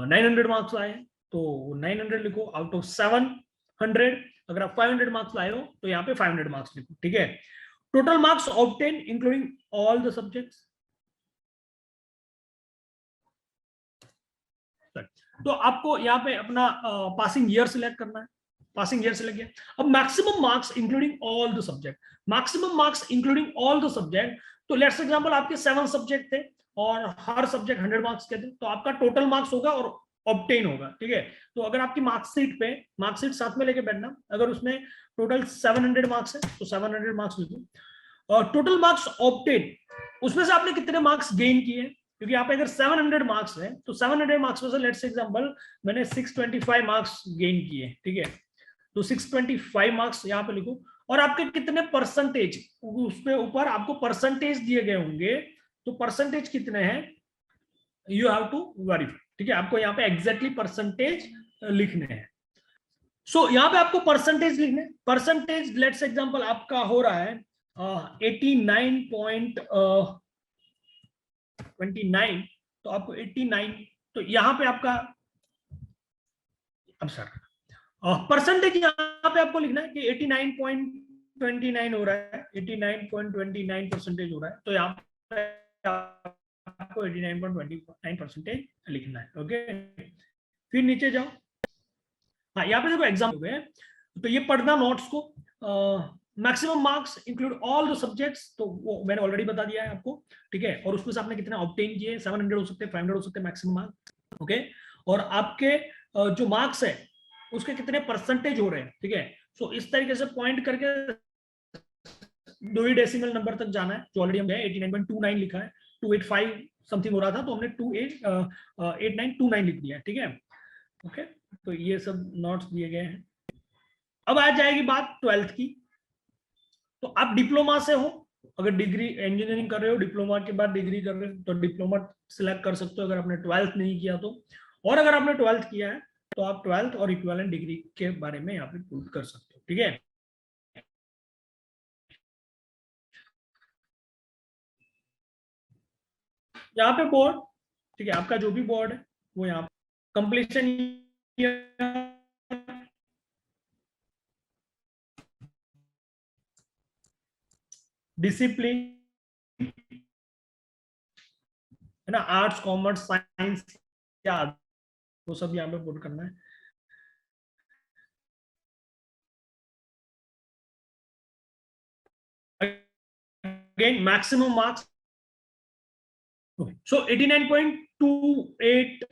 900 मार्क्स लाए तो 900 लिखो, आउट ऑफ 700 अगर आप 500 मार्क्स लाए हो तो यहाँ पे 500 मार्क्स लिखो। ठीक है, total marks obtain including all the subjects. तो आपको यहाँ पे अपना पासिंग ईयर सिलेक्ट करना है, पासिंग ईयर सिलेक्ट किया। अब maximum marks including all the subject, maximum marks including all the subject, तो लेट्स एग्जांपल आपके 7 सब्जेक्ट थे और हर सब्जेक्ट 100 मार्क्स के थे, तो आपका टोटल मार्क्स होगा और ऑब्टेन होगा। ठीक है, तो अगर आपकी मार्कशीट पे, मार्कशीट साथ में लेके बैठना, अगर उसमें टोटल 700 मार्क्स है तो 700 मार्क्स लिखो, और टोटल मार्क्स ऑब्टेन, उसमें से आपने कितने मार्क्स गेन किए, क्योंकि यहाँ पे अगर 700 मार्क्स है तो 700 मार्क्स में से लेट्स एग्जांपल मैंने 625 मार्क्स गेन किए। ठीक है, तो 625 मार्क्स यहाँ पे लिखो, और आपके कितने परसेंटेज, उसके ऊपर आपको परसेंटेज दिए गए होंगे, तो परसेंटेज कितने हैं यू हैव टू वेरीफाई। ठीक है, आपको यहाँ पे एग्जैक्टली परसेंटेज लिखने हैं। सो यहाँ पे आपको परसेंटेज लिखने, परसेंटेज लेट्स एग्जांपल आपका हो रहा है 89.29, तो आपको 89, तो यहाँ पे आपका, अब सर परसेंटेज यहाँ पे आपको लिखना है कि 89.29 हो रहा है, 89.29 परसेंटेज हो रहा है, तो यहाँ पे आपको 89.29 परसेंटेज लिखना है। ओके, फिर नीचे जाओ। हाँ, यहाँ पे देखो एग्जाम हो गए, तो ये पढ़ना नोट्स को। Maximum marks include all the subjects, तो वो मैंने ऑलरेडी बता दिया है आपको। ठीक है, और उसमें से आपने कितने ऑब्टेन किए, 700 हो सकते हैं, 500 हो सकते हैं मैक्सिमम मार्क्स। ओके, और आपके जो मार्क्स है उसके कितने परसेंटेज हो रहे हैं। ठीक है, सो इस तरीके से पॉइंट करके 2 ही डेसिमल नंबर तक जाना है, जो ऑलरेडी हम गए, 89.29 लिखा है, 285 समथिंग हो रहा था तो हमने 8929 लिख दिया। ठीक है, ओके, तो ये सब नोट्स दिए गए हैं। अब आ जाएगी बात 12th की। तो आप डिप्लोमा से हो, अगर डिग्री इंजीनियरिंग कर रहे हो, डिप्लोमा के बाद डिग्री कर रहे हो तो डिप्लोमा सिलेक्ट कर सकते हो, अगर आपने 12th नहीं किया तो। और अगर आपने 12th किया है तो आप 12th और इक्विवेलेंट डिग्री के बारे में यहाँ पे प्रूव कर सकते हो। ठीक है, यहाँ पे बोर्ड, ठीक है, आपका जो भी बोर्ड है वो यहाँ कंप्लीशन डिसिप्लिन है ना, आर्ट्स, कॉमर्स, साइंस, क्या वो सब यहाँ पे पुट करना है। अगेन मैक्सिमम मार्क्स, सो 89.28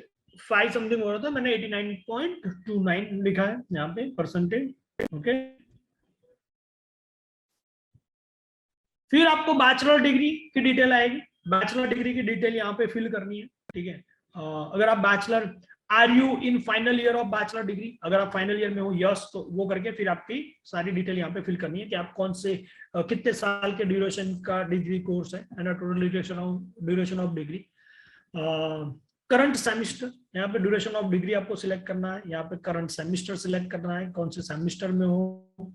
5 समथिंग हो रहा था, मैंने 89.29 लिखा है यहाँ पे परसेंटेज। ओके, फिर आपको बैचलर डिग्री की डिटेल आएगी, बैचलर डिग्री की डिटेल यहाँ पे फिल करनी है। ठीक है, अगर आप bachelor, are you in final year of bachelor degree, अगर आप फाइनल ईयर में हो यस, तो वो करके फिर आपकी सारी डिटेल यहाँ पे फिल करनी है कि आप कौन से कितने साल के ड्यूरेशन का डिग्री कोर्स है ना, total duration of degree, current semester, यहाँ पे ड्यूरेशन ऑफ डिग्री आपको सिलेक्ट करना है, यहाँ पे करंट सेमिस्टर सिलेक्ट करना है, कौन से सेमिस्टर में हो,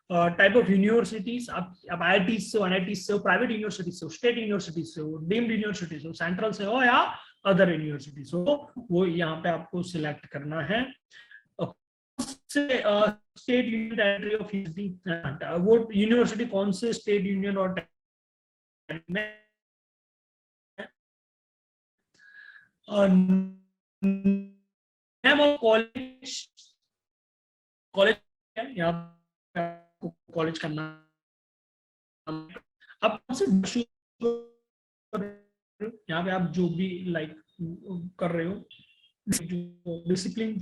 टाइप ऑफ यूनिवर्सिटीज, आप IIT से हो, NIT से हो, प्राइवेट यूनिवर्सिटी से हो, स्टेट यूनिवर्सिटी से हो, डीम्ड यूनिवर्सिटी से हो, सेंट्रल से हो या अदर यूनिवर्सिटी से हो, वो यहाँ पे आपको सिलेक्ट करना है। स्टेट यूनियन टेरिटरी ऑफ वो यूनिवर्सिटी कौन से स्टेट यूनियन और नेम ऑफ कॉलेज, कॉलेज यहाँ पे आपको कॉलेज का नाम, अब यहाँ पे आप जो भी लाइक कर रहे हो, जो डिसिप्लिन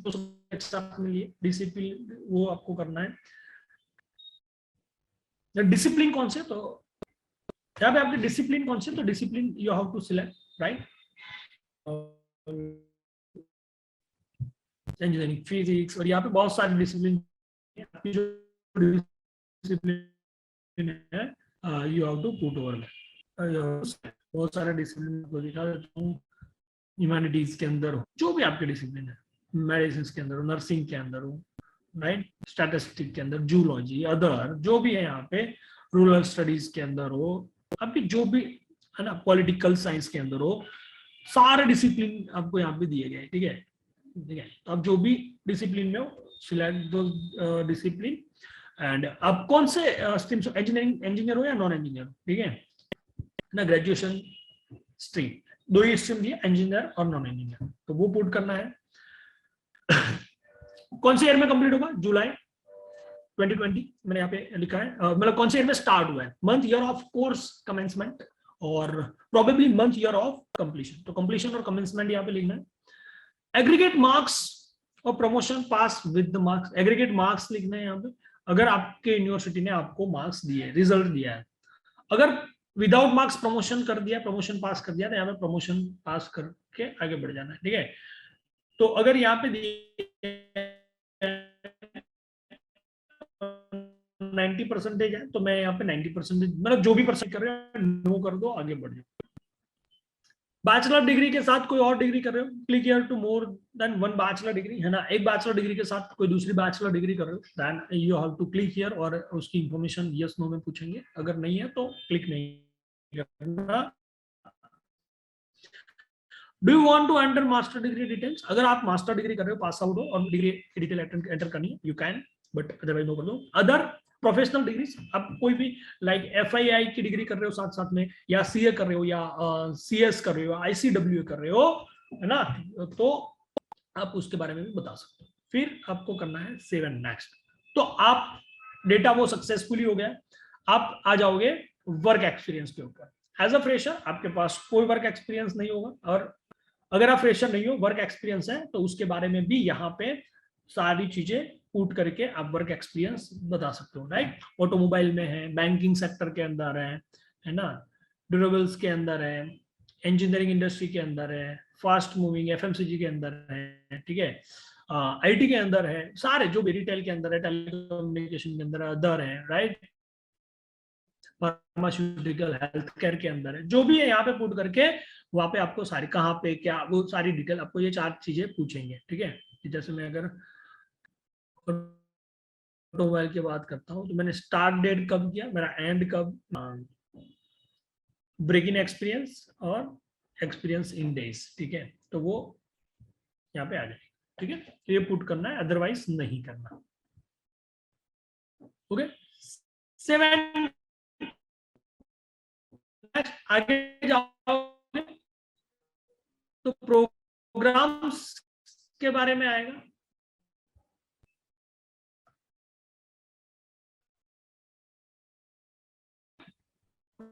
डिसिप्लिन वो आपको करना है। डिसिप्लिन कौन से, तो यहाँ पे आपके डिसिप्लिन कौन से, तो discipline you have to select, right, engineering, physics, और यहाँ पे बहुत सारे डिसिप्लिन, जो डिसिप्लिन है you have to put over, बहुत सारे डिसिप्लिन को दिखा देता हूँ। ह्यूमैनिटीज के अंदर हो, जो भी आपके डिसिप्लिन है, मेडिसिन के अंदर हो, नर्सिंग के अंदर हो, राइट, स्टैटिस्टिक के अंदर, जूलॉजी, अदर जो भी है यहाँ पे, रूरल स्टडीज के अंदर हो, आपकी जो भी है ना, पॉलिटिकल साइंस के अंदर हो, सारे डिसिप्लिन आपको यहाँ पे दिए गए। ठीक है, ठीक है, तो आप जो भी डिसिप्लिन में हो सिलेक्ट दो डिसिप्लिन, एंड आप कौन से स्ट्रीम से, इंजीनियरिंग इंजीनियर हो या नॉन इंजीनियर हो, ठीक है ना, ग्रेजुएशन स्ट्रीम, दो ही स्ट्रीम दिए, इंजीनियर और नॉन इंजीनियर, तो वो पुट करना है। कौन से ईयर में कंप्लीट होगा, जुलाई 2020 मैंने यहाँ पे लिखा है, मतलब कौन से ईयर में स्टार्ट हुआ है, month year of course commencement और probably month year of completion, तो कंप्लीशन और कमेंसमेंट यहाँ पे लिखना है। एग्रीगेट मार्क्स और promotion pass with the marks, aggregate marks लिखना है यहाँ पे, अगर आपके यूनिवर्सिटी ने आपको मार्क्स दिए, रिजल्ट दिया है, अगर विदाउट मार्क्स प्रमोशन कर दिया, प्रमोशन पास कर दिया, तो यहाँ पे प्रमोशन पास करके आगे बढ़ जाना है। ठीक है, तो अगर यहाँ पे 90% है तो मैं यहाँ पे 90%, मतलब जो भी परसेंट कर रहे हैं नो कर दो, आगे बढ़ जाओ। बैचलर डिग्री के साथ कोई और डिग्री कर रहे हो, click here to more than one bachelor degree, है ना, एक बैचलर डिग्री के साथ कोई दूसरी बैचलर डिग्री कर रहे हो, then you have to click here, और उसकी इंफॉर्मेशन यस नो में पूछेंगे, अगर नहीं है तो क्लिक नहीं करना। Do you want to enter master degree details, अगर आप मास्टर डिग्री कर रहे हो, पास आउट हो और डिग्री की डिटेल एंटर करनी है, you can, but otherwise no कर दो। अदर प्रोफेशनल डिग्रीज, आप कोई भी लाइक FII की डिग्री कर रहे हो साथ साथ में, या CA कर रहे हो, या CS कर रहे हो, ICWA कर रहे हो, है ना, तो आप उसके बारे में भी बता सकते हो। फिर आपको करना है सेव एंड नेक्स्ट, तो आप डेटा वो सक्सेसफुली हो गया, आप आ जाओगे वर्क एक्सपीरियंस के ऊपर। एज अ फ्रेशर आपके पास कोई वर्क एक्सपीरियंस नहीं होगा, और अगर आप फ्रेशर नहीं हो, वर्क एक्सपीरियंस है, तो उसके बारे में भी यहाँ पे सारी चीजें पुट करके आप वर्क एक्सपीरियंस बता सकते हो, राइट, ऑटोमोबाइल में है, बैंकिंग सेक्टर के अंदर है ना, ड्यूरेबल्स के अंदर है, इंजीनियरिंग इंडस्ट्री के अंदर है, फास्ट मूविंग FMCG के अंदर है, ठीक है, IT के अंदर है, सारे जो भी रिटेल के अंदर है, टेलीकम्युनिकेशन के अंदर अदर है, राइट, फार्मास्यूटिकल हेल्थ केयर के अंदर है, जो भी है यहाँ पे पुट करके वहां पे आपको सारी कहाँ पे क्या, वो सारी डिटेल आपको ये 4 चीजें पूछेंगे। ठीक है, जैसे मैं अगर ऑटोमोबाइल की बात करता हूँ, तो मैंने स्टार्ट डेट कब किया, मेरा एंड कब, ब्रेक इन एक्सपीरियंस और एक्सपीरियंस इन डेज, ठीक है, तो वो यहाँ पे आ जाएगी। ठीक है, तो ये पुट करना है, अदरवाइज नहीं करना। ओके, 7 आगे जाओगे तो प्रोग्राम्स के बारे में आएगा।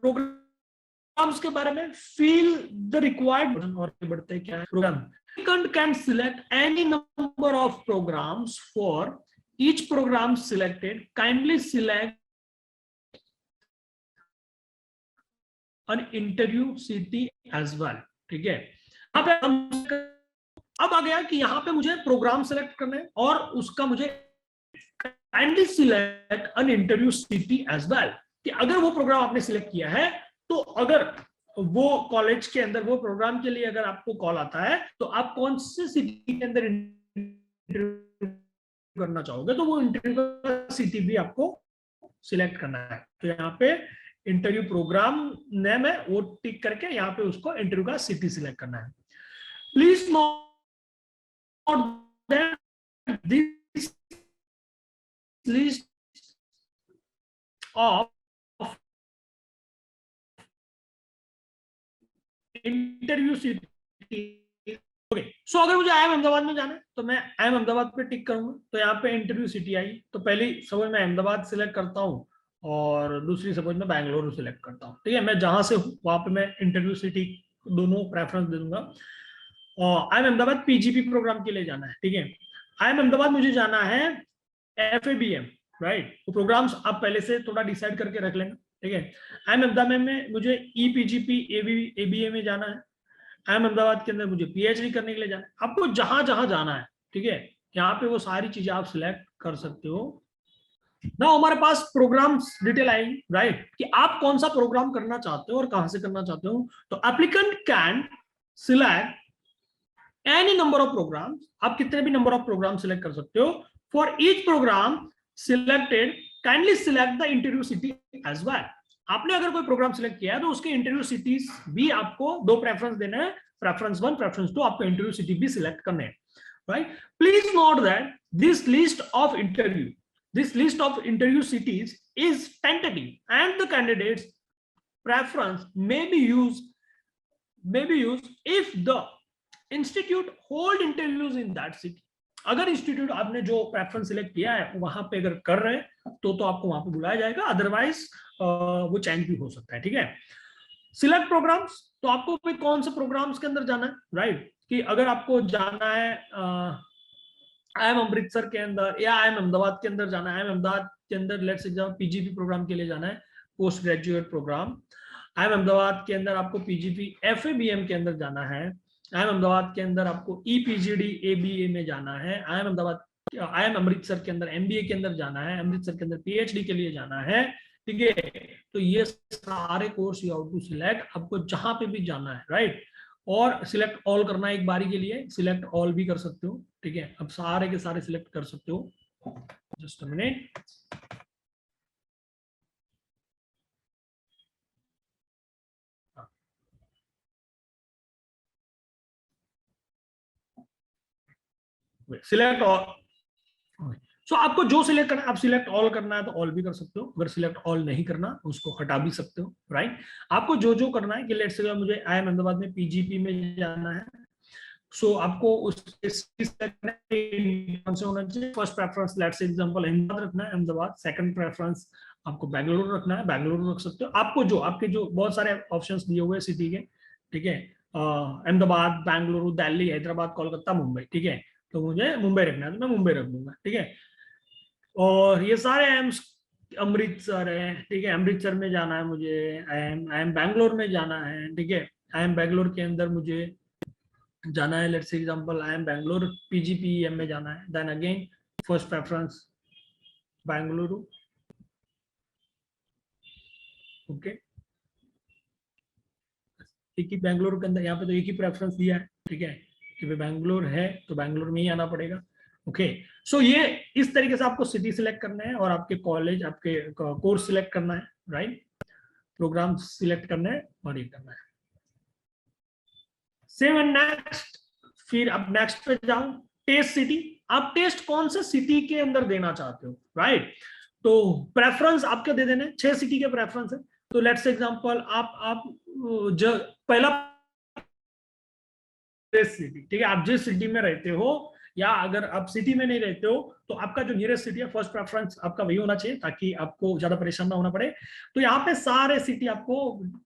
प्रोग्राम प्रोग्राम्स के बारे में, फील द रिक्वायर्ड, और बढ़ते क्या है programme. Applicant can select any number of programs. For each program selected, kindly select an interview city as well. ठीक है, यहाँ पे अब आ गया कि यहाँ पे मुझे प्रोग्राम सेलेक्ट करना है और उसका मुझे kindly select an interview city as well, कि अगर वो प्रोग्राम आपने सिलेक्ट किया है तो अगर वो कॉलेज के अंदर वो प्रोग्राम के लिए अगर आपको कॉल आता है तो आप कौन से सिटी के अंदर इंटरव्यू करना चाहोगे, तो वो इंटरव्यू का सिटी भी आपको सिलेक्ट करना है। तो यहाँ पे इंटरव्यू प्रोग्राम नेम है वो टिक करके यहाँ पे उसको इंटरव्यू का सिटी सिलेक्ट करना है। Please note that this list of interview city, okay. So अगर मुझे IIM अहमदाबाद में जाना है तो मैं IIM अहमदाबाद पे टिक करूंगा, तो यहाँ पे इंटरव्यू सिटी आई। तो पहली सपोज मैं अहमदाबाद सिलेक्ट करता हूँ और दूसरी सपोज मैं बेंगलुरु सिलेक्ट करता हूँ, ठीक है। मैं जहां से हूँ वहां पे मैं इंटरव्यू सिटी दोनों प्रेफरेंस दे दूंगा। IIM अहमदाबाद PGP प्रोग्राम के लिए जाना है, ठीक है। IIM अहमदाबाद मुझे जाना है FABM, राइट। वो प्रोग्राम्स आप पहले से थोड़ा डिसाइड करके रख लेना, ठीक है। IIM अहमदाबाद में मुझे EPGP ABA में जाना है। IIM अहमदाबाद के अंदर मुझे PhD करने के लिए जाना है। आपको जहां जहां जाना है, ठीक है, यहाँ पे वो सारी चीजें आप सिलेक्ट कर सकते हो ना। हमारे पास प्रोग्राम्स डिटेल आएगी, राइट, कि आप कौन सा प्रोग्राम करना चाहते हो और कहां से करना चाहते हो। तो applicant can select any number of program, आप कितने भी नंबर ऑफ प्रोग्राम सिलेक्ट कर सकते हो। For each program selected kindly select the interview city as well. आपने अगर कोई प्रोग्राम सिलेक्ट किया है तो उसके इंटरव्यू सिटीज भी आपको दो प्रेफरेंस देना है, प्रेफरेंस 1 प्रेफरेंस 2, आपको इंटरव्यू सिटी भी सिलेक्ट करने हैं, right. Please note that this list of interview cities is tentative and the candidates preference may be used if the institute hold interviews in that city. अगर institute आपने जो preference select किया है वहां पे अगर कर रहे हैं तो आपको वहां पे बुलाया जाएगा, अदरवाइज वो चेंज भी हो सकता है, ठीक है। सिलेक्ट प्रोग्राम्स, तो आपको भी कौन से प्रोग्राम्स के अंदर जाना है, राइट, कि अगर आपको जाना है IIM अमृतसर के अंदर या IIM अहमदाबाद के अंदर जाना है, IIM अहमदाबाद के अंदर लेट्स एग्जाम PGP प्रोग्राम के लिए जाना है, post graduate program. IIM Ahmedabad के अंदर आपको PGP FABM के अंदर जाना है। IIM अहमदाबाद के अंदर आपको EPGD ABA में जाना है। IIM अमृतसर के अंदर MBA के अंदर जाना है। अमृतसर के अंदर PhD के लिए जाना है, ठीक है। तो ये सारे course you have to select, आपको जहां पे भी जाना है, राइट। और सिलेक्ट ऑल करना है एक बारी के लिए, सिलेक्ट ऑल भी कर सकते हो, ठीक है। अब सारे के सारे सिलेक्ट कर सकते हो। Just a minute, select all. So आपको जो सिलेक्ट करना है, आप सिलेक्ट ऑल करना है तो ऑल भी कर सकते हो, अगर सिलेक्ट ऑल नहीं करना उसको हटा भी सकते हो, राइट। आपको जो जो करना है कि लेट्स से मुझे IIM अहमदाबाद में PGP में जाना है, सो आपको उसके होना चाहिए। First preference let's say example Ahmedabad रखना है, अहमदाबाद। सेकंड प्रेफरेंस आपको बेंगलुरु रखना है, बेंगलुरु रख सकते हो। आपको जो आपके जो बहुत सारे ऑप्शंस दिए हुए सिटी के, ठीक है, अहमदाबाद, बेंगलुरु, दिल्ली, हैदराबाद, कोलकाता, मुंबई, ठीक है। तो मुझे मुंबई रखना है तो मैं मुंबई रख दूंगा, ठीक है। और ये सारे एम्स अमृतसर है, ठीक है, अमृतसर में जाना है मुझे। आई एम बैंगलोर में जाना है, ठीक है। आई एम बैंगलोर के अंदर मुझे जाना है, let's example I am Bangalore PGPEM में जाना है। Then again first preference Bengaluru, okay. एक ही बेंगलुरु के अंदर यहाँ पे तो एक ही प्रेफरेंस दिया है, ठीक है, कि बैंगलोर है तो बैंगलोर में ही आना पड़ेगा, ओके। सो ये इस तरीके से आपको सिटी सिलेक्ट करना है और आपके कॉलेज, आपके कोर्स सिलेक्ट करना है, राइट, प्रोग्राम सिलेक्ट करना है और ये करना है। Save and next. फिर अब नेक्स्ट पे जाओ, टेस्ट सिटी। आप टेस्ट कौन से सिटी के अंदर देना चाहते हो, राइट। तो प्रेफरेंस आपके दे देने 6 सिटी के प्रेफरेंस है। तो लेट्स एग्जांपल आप जो पहला सिटी, ठीक है, आप जिस सिटी में रहते हो, या अगर आप सिटी में नहीं रहते हो तो आपका जो नियरेस्ट सिटी है फर्स्ट प्रेफरेंस आपका वही होना चाहिए, ताकि आपको ज्यादा परेशान ना होना पड़े। तो यहाँ पे सारे सिटी आपको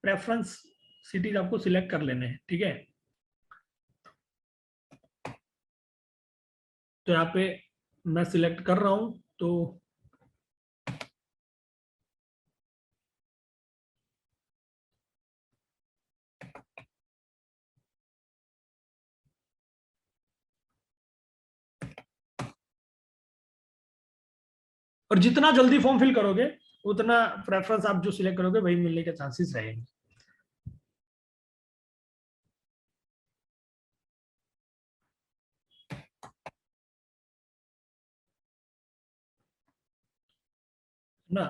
प्रेफरेंस सिटीज आपको सिलेक्ट कर लेने हैं, ठीक है। तो यहाँ पे मैं सिलेक्ट कर रहा हूं, तो और जितना जल्दी फॉर्म फिल करोगे उतना प्रेफरेंस आप जो सिलेक्ट करोगे वही मिलने के चांसेस रहेंगे। ना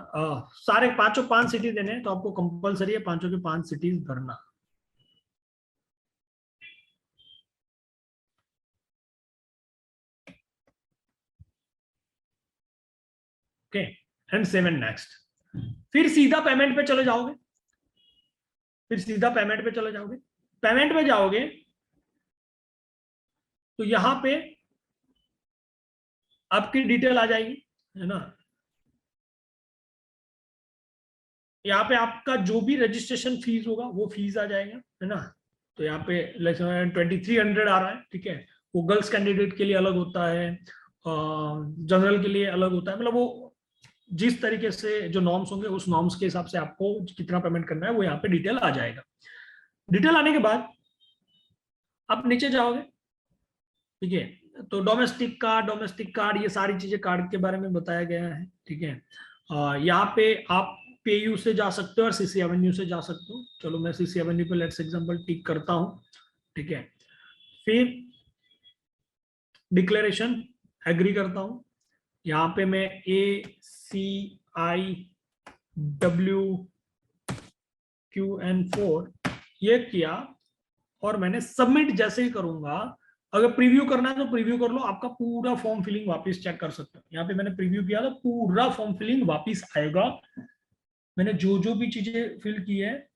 सारे पांचों 5 सिटी देने हैं, तो आपको कंपलसरी है पांचों के 5 सिटीज भरना। Okay, and 7 next. फिर सीधा पेमेंट पे चले जाओगे, फिर सीधा पेमेंट पे चले जाओगे। पेमेंट पे जाओगे तो यहां पे आपकी डिटेल आ जाएगी, है ना। यहाँ पे आपका जो भी रजिस्ट्रेशन फीस होगा वो फीस आ जाएगा, है ना। तो यहाँ पे 2300 आ रहा है, ठीक है। वो गर्ल्स कैंडिडेट के लिए अलग होता है, जनरल के लिए अलग होता है, मतलब वो जिस तरीके से जो नॉर्म्स होंगे उस नॉर्म्स के हिसाब से आपको कितना पेमेंट करना है वो यहाँ पे डिटेल आ जाएगा। डिटेल आने के बाद आप नीचे जाओगे, ठीक है। तो डोमेस्टिक कार्ड ये सारी चीजें कार्ड के बारे में बताया गया है, ठीक है। यहाँ पे आप पेयू से जा सकते हो और सीसी एवेन्यू से जा सकते हो। चलो मैं सीसी एवेन्यू पे लेट्स एग्जांपल टिक करता हूँ, ठीक है। फिर डिक्लेरेशन एग्री करता हूँ। यहाँ पे मैं ACIWQN4 ये किया और मैंने सबमिट जैसे ही करूंगा, अगर प्रीव्यू करना है तो प्रीव्यू कर लो, आपका पूरा फॉर्म फिलिंग वापस चेक कर सकते हो। यहाँ पे मैंने प्रीव्यू किया तो पूरा फॉर्म फिलिंग वापस आएगा, मैंने जो जो भी चीजें फिल की है।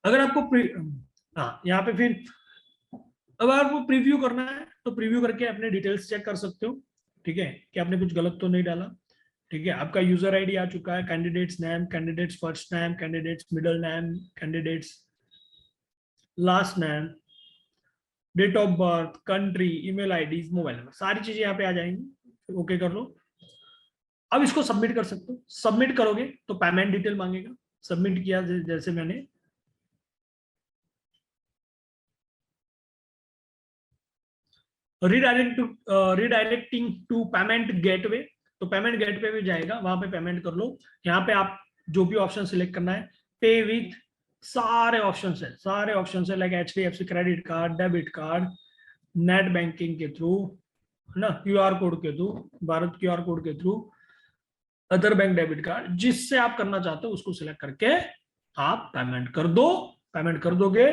अगर आपको हाँ, यहाँ पे फिर अगर आपको प्रीव्यू करना है तो प्रीव्यू करके अपने डिटेल्स चेक कर सकते हो, ठीक है, कि आपने कुछ गलत तो नहीं डाला, ठीक है। आपका यूजर आईडी आ चुका है, candidates name, candidates first name, candidates middle name, candidates last name, date of birth, country, email ID, mobile number, सारी चीजें यहाँ पे आ जाएंगी। ओके कर लो। अब इसको सबमिट कर सकते हो। सबमिट करोगे तो पेमेंट डिटेल मांगेगा, सबमिट किया जैसे मैंने। रिडायरेक्टिंग टू पेमेंट गेटवे, तो पेमेंट गेटवे पे जाएगा, वहां पे पेमेंट कर लो। यहाँ पे आप जो भी ऑप्शन सिलेक्ट करना है, पे विथ, सारे ऑप्शन है like HDFC credit card, debit card, net banking के थ्रू, है ना, QR कोड के थ्रू, भारत QR कोड के through, other bank debit card, जिससे आप करना चाहते हो उसको सिलेक्ट करके आप पेमेंट कर दो। पेमेंट कर दोगे,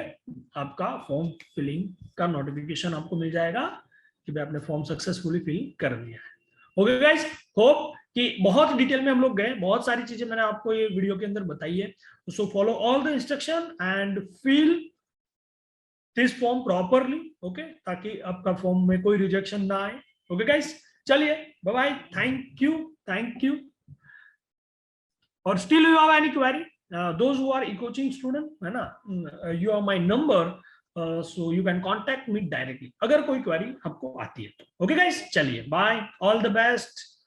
आपका फॉर्म फिलिंग का नोटिफिकेशन आपको मिल जाएगा कि भाई आपने फॉर्म सक्सेसफुली फिल कर दिया है। ओके गाइस, होप कि बहुत डिटेल में हम लोग गए, बहुत सारी चीजें मैंने आपको ये वीडियो के अंदर बताई है। So follow all the instruction and fill this form properly, okay, ताकि आपका फॉर्म में कोई रिजेक्शन ना आए। ओके गाइस, चलिए बाय बाय, थैंक यू। और still you have any query, those who are e-coaching student, है ना, you have my number, so you can contact me directly अगर कोई क्वेरी आपको आती है तो। ओके गाइस, चलिए बाय, ऑल द बेस्ट।